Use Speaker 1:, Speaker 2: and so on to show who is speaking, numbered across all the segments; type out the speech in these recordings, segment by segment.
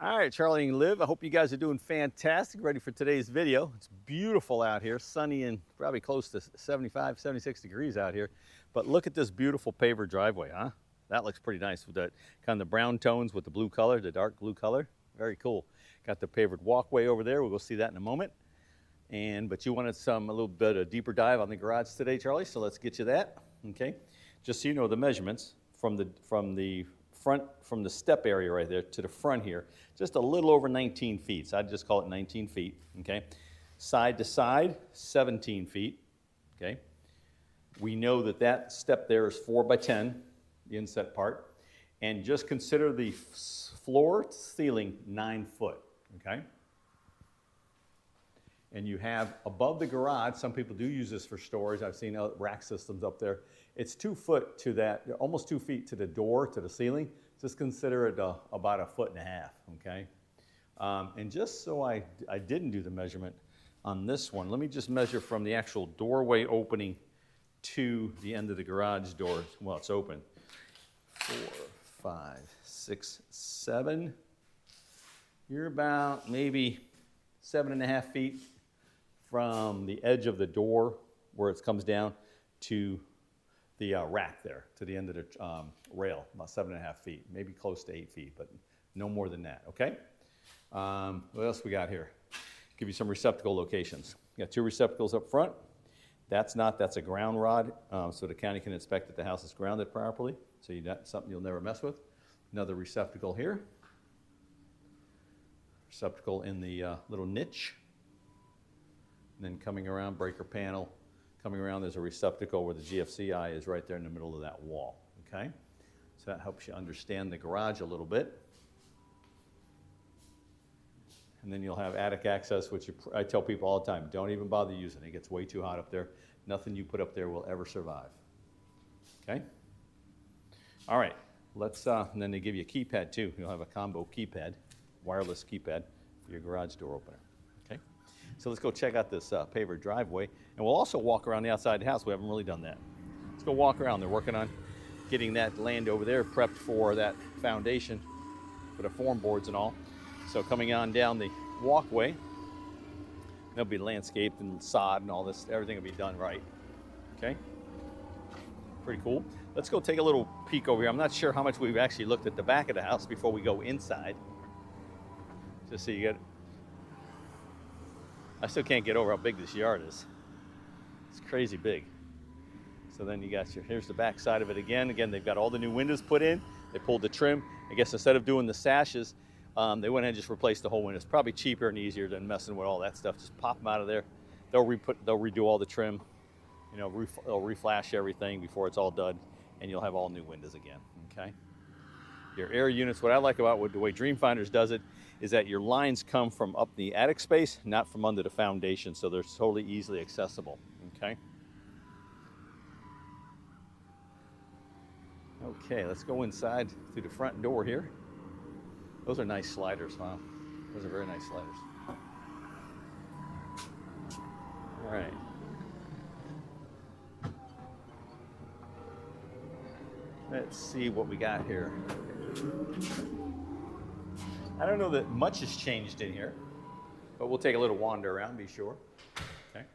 Speaker 1: All right, Charlie and Liv, I hope you guys are doing fantastic, ready for today's video. It's beautiful out here, sunny and probably close to 75, 76 degrees out here. But look at this beautiful paver driveway, huh? That looks pretty nice with that kind of the brown tones with the blue color, the dark blue color. Very cool. Got the pavered walkway over there. We'll go see that in a moment. But you wanted a little bit of deeper dive on the garage today, Charlie, so let's get you that, okay? Just so you know the measurements from the front, from the step area right there to the front here, just a little over 19 feet. So I'd just call it 19 feet, okay? Side to side, 17 feet, okay? We know that that step there is 4 by 10, the inset part. And just consider the floor to ceiling 9 foot, okay? And you have above the garage, some people do use this for storage. I've seen rack systems up there. It's 2 foot to that, almost 2 feet to the door, to the ceiling. Just consider it about 1.5 feet, okay? And just so I didn't do the measurement on this one, let me just measure from the actual doorway opening to the end of the garage door. Well, it's open. 4, 5, 6, 7. You're about maybe 7.5 feet from the edge of the door where it comes down to the rack there, to the end of the rail, about 7.5 feet, maybe close to 8 feet, but no more than that, okay? What else we got here? Give you some receptacle locations. You got 2 receptacles up front. That's a ground rod, so the county can inspect that the house is grounded properly, so that's something you'll never mess with. Another receptacle here. Receptacle in the little niche. And then coming around, breaker panel. Coming around, there's a receptacle where the GFC eye is right there in the middle of that wall, okay? So that helps you understand the garage a little bit. And then you'll have attic access, which I tell people all the time, don't even bother using it. It gets way too hot up there. Nothing you put up there will ever survive, okay? All right, and then they give you a keypad too. You'll have a combo keypad, wireless keypad for your garage door opener, okay? So let's go check out this paver driveway, and we'll also walk around the outside of the house. We haven't really done that. Let's go walk around. They're working on getting that land over there prepped for that foundation, for the form boards and all. So coming on down the walkway, there'll be landscaped and sod and all this. Everything will be done right, okay? Pretty cool. Let's go take a little peek over here. I'm not sure how much we've actually looked at the back of the house before we go inside. Just so you get, I still can't get over how big this yard is. It's crazy big. So then you got here's the back side of it again. Again, they've got all the new windows put in. They pulled the trim. I guess instead of doing the sashes, they went ahead and just replaced the whole windows. Probably cheaper and easier than messing with all that stuff. Just pop them out of there. They'll redo all the trim. You know, they'll reflash everything before it's all done, and you'll have all new windows again, okay? Your air units, what I like about the way Dreamfinders does it is that your lines come from up the attic space, not from under the foundation, so they're totally easily accessible, okay? Okay, let's go inside through the front door here. Those are nice sliders, wow. Those are very nice sliders. All right. Let's see what we got here. I don't know that much has changed in here, but we'll take a little wander around, be sure. Okay.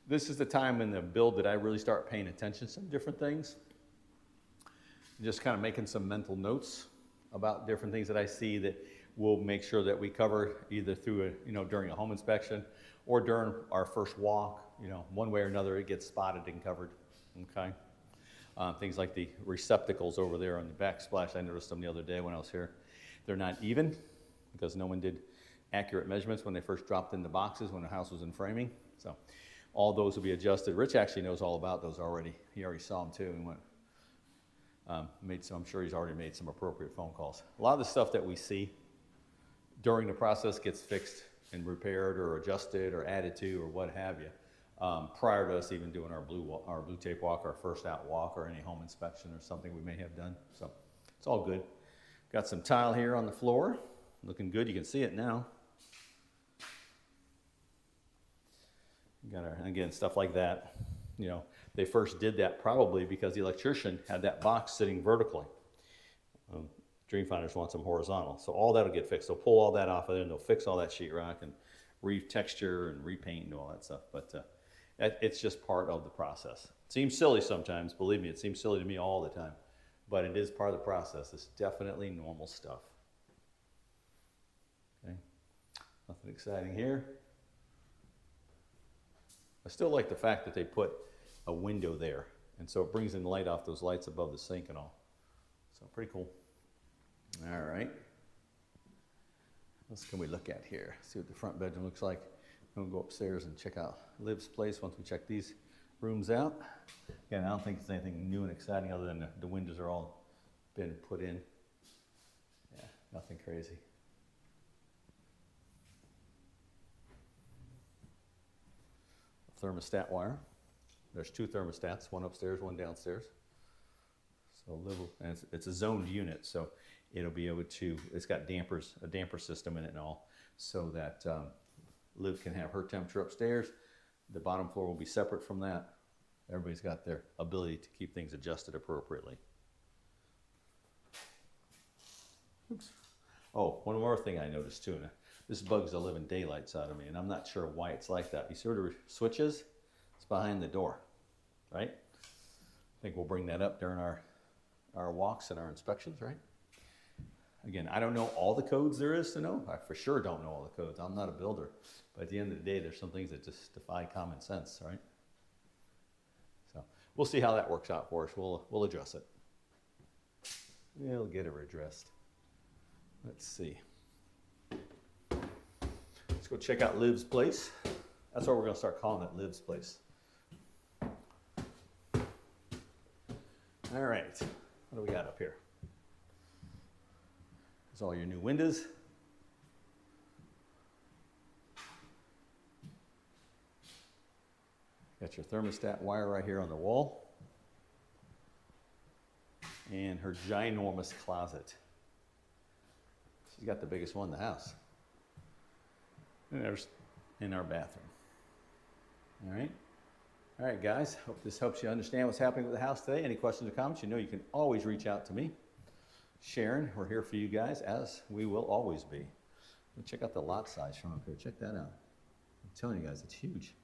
Speaker 1: This is the time in the build that I really start paying attention to some different things. Just kind of making some mental notes about different things that I see that we'll make sure that we cover either through during a home inspection or during our first walk. One way or another, it gets spotted and covered. Okay. Things like the receptacles over there on the backsplash, I noticed them the other day when I was here. They're not even because no one did accurate measurements when they first dropped in the boxes when the house was in framing. So all those will be adjusted. Rich actually knows all about those already. He already saw them too and went, I'm sure he's already made some appropriate phone calls. A lot of the stuff that we see during the process gets fixed and repaired or adjusted or added to or what have you. Prior to us even doing our blue tape walk, our first out walk, or any home inspection or something we may have done. So it's all good. Got some tile here on the floor. Looking good. You can see it now. Got again, stuff like that. They first did that probably because the electrician had that box sitting vertically. Dreamfinders wants them horizontal. So all that'll get fixed. They'll pull all that off of there and they'll fix all that sheetrock and retexture and repaint and all that stuff. But it's just part of the process. It seems silly sometimes, believe me, it seems silly to me all the time. But it is part of the process. It's definitely normal stuff. Okay, nothing exciting here. I still like the fact that they put a window there. And so it brings in light off those lights above the sink and all. So pretty cool. All right. What else can we look at here? See what the front bedroom looks like. I'm gonna go upstairs and check out Liv's place once we check these rooms out. Again, I don't think it's anything new and exciting other than the windows are all been put in. Yeah, nothing crazy. Thermostat wire. There's two thermostats, one upstairs, one downstairs. So and it's a zoned unit, so it'll be able to, it's got dampers, a damper system in it and all, so that Liv can have her temperature upstairs. The bottom floor will be separate from that. Everybody's got their ability to keep things adjusted appropriately. Oops. Oh, one more thing I noticed too. This bugs the living daylights out of me, and I'm not sure why it's like that. You see where the switch is? It's behind the door, right? I think we'll bring that up during our walks and our inspections, right? Again, I don't know all the codes there is to know. I for sure don't know all the codes. I'm not a builder. But at the end of the day, there's some things that just defy common sense, right? So we'll see how that works out for us. We'll address it. We'll get it addressed. Let's see. Let's go check out Liv's place. That's what we're going to start calling it, Liv's place. All right. What do we got up here? There's all your new windows. Got your thermostat wire right here on the wall. And her ginormous closet. She's got the biggest one in the house. And there's in our bathroom. All right. All right, guys. Hope this helps you understand what's happening with the house today. Any questions or comments, you know you can always reach out to me. Sharon, we're here for you guys, as we will always be. Check out the lot size from up here. Check that out. I'm telling you guys, it's huge.